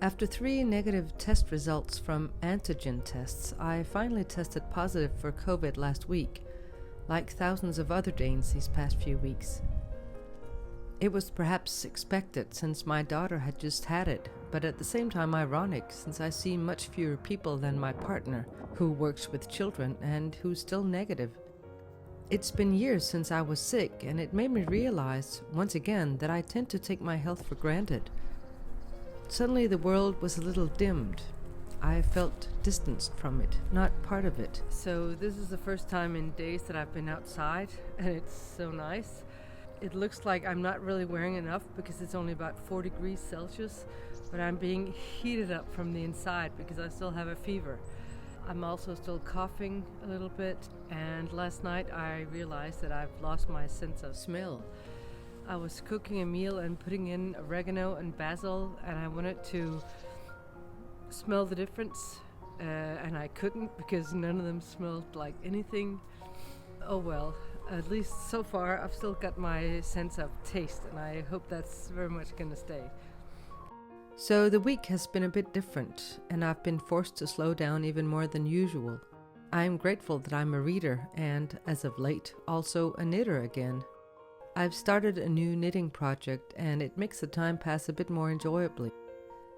After 3 negative test results from antigen tests, I finally tested positive for COVID last week, like thousands of other Danes these past few weeks. It was perhaps expected since my daughter had just had it, but at the same time ironic since I see much fewer people than my partner, who works with children and who's still negative. It's been years since I was sick, and it made me realize, once again, that I tend to take my health for granted. Suddenly the world was a little dimmed. I felt distanced from it, not part of it. So this is the first time in days that I've been outside, and it's so nice. It looks like I'm not really wearing enough because it's only about 4 degrees Celsius, but I'm being heated up from the inside because I still have a fever. I'm also still coughing a little bit, and last night I realized that I've lost my sense of smell. I was cooking a meal and putting in oregano and basil, and I wanted to smell the difference, and I couldn't because none of them smelled like anything. Oh well, at least so far I've still got my sense of taste, and I hope that's very much gonna stay. So the week has been a bit different, and I've been forced to slow down even more than usual. I'm grateful that I'm a reader and, as of late, also a knitter again. I've started a new knitting project, and it makes the time pass a bit more enjoyably.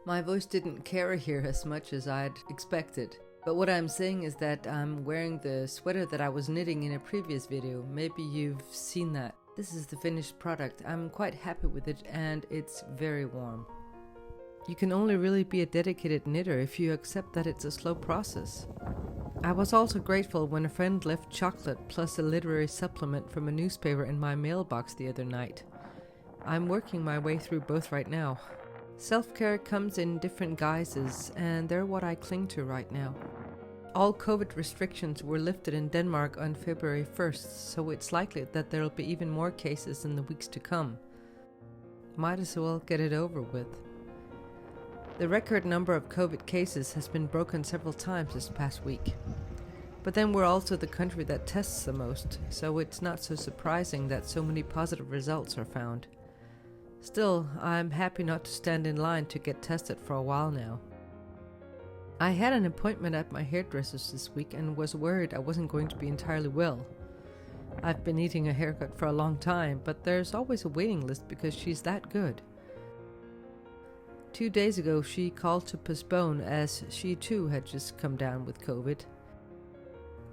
My voice didn't carry here as much as I'd expected, but what I'm saying is that I'm wearing the sweater that I was knitting in a previous video. Maybe you've seen that. This is the finished product. I'm quite happy with it, and it's very warm. You can only really be a dedicated knitter if you accept that it's a slow process. I was also grateful when a friend left chocolate plus a literary supplement from a newspaper in my mailbox the other night. I'm working my way through both right now. Selfcare comes in different guises, and they're what I cling to right now. All COVID restrictions were lifted in Denmark on February 1st, so it's likely that there'll be even more cases in the weeks to come. Might as well get it over with. The record number of COVID cases has been broken several times this past week. But then we're also the country that tests the most, so it's not so surprising that so many positive results are found. Still, I'm happy not to stand in line to get tested for a while now. I had an appointment at my hairdresser's this week and was worried I wasn't going to be entirely well. I've been needing a haircut for a long time, but there's always a waiting list because she's that good. 2 days ago, she called to postpone as she too had just come down with COVID.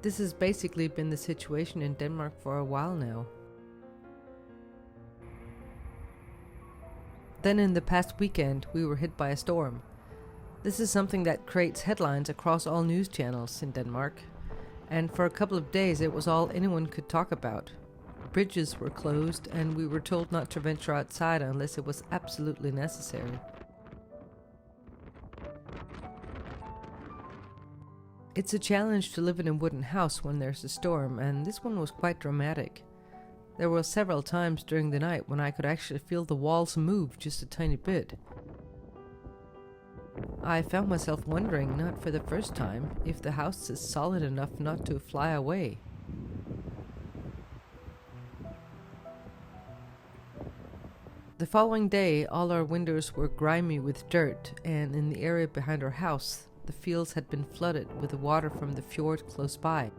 This has basically been the situation in Denmark for a while now. Then in the past weekend, we were hit by a storm. This is something that creates headlines across all news channels in Denmark. And for a couple of days, it was all anyone could talk about. Bridges were closed, and we were told not to venture outside unless it was absolutely necessary. It's a challenge to live in a wooden house when there's a storm, and this one was quite dramatic. There were several times during the night when I could actually feel the walls move just a tiny bit. I found myself wondering, not for the first time, if the house is solid enough not to fly away. The following day, all our windows were grimy with dirt, and in the area behind our house, the fields had been flooded with the water from the fjord close by.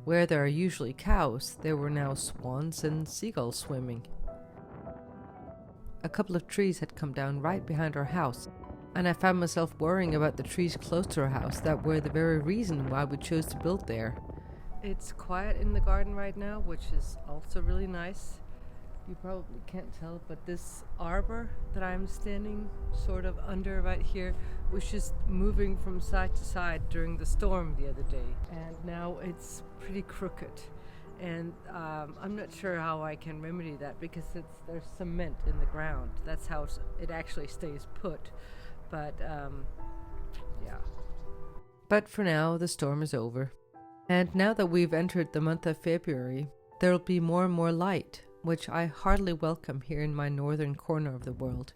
Where there are usually cows, there were now swans and seagulls swimming. A couple of trees had come down right behind our house, and I found myself worrying about the trees close to our house that were the very reason why we chose to build there. It's quiet in the garden right now, which is also really nice. You probably can't tell, but this arbor that I'm standing sort of under right here was just moving from side to side during the storm the other day, and now it's pretty crooked. And I'm not sure how I can remedy that because there's cement in the ground. That's how it actually stays put. But yeah. But for now, the storm is over. And now that we've entered the month of February, there'll be more and more light, which I heartily welcome here in my northern corner of the world.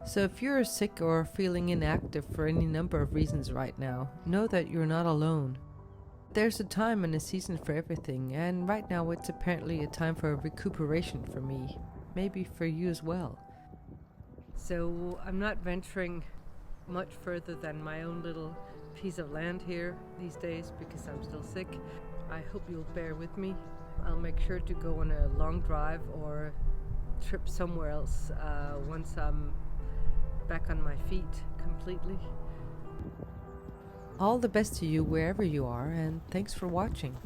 So if you're sick or feeling inactive for any number of reasons right now, know that you're not alone. There's a time and a season for everything, and right now it's apparently a time for recuperation for me, maybe for you as well. So I'm not venturing much further than my own little piece of land here these days because I'm still sick. I hope you'll bear with me. I'll make sure to go on a long drive or trip somewhere else once I'm back on my feet completely. All the best to you wherever you are, and thanks for watching.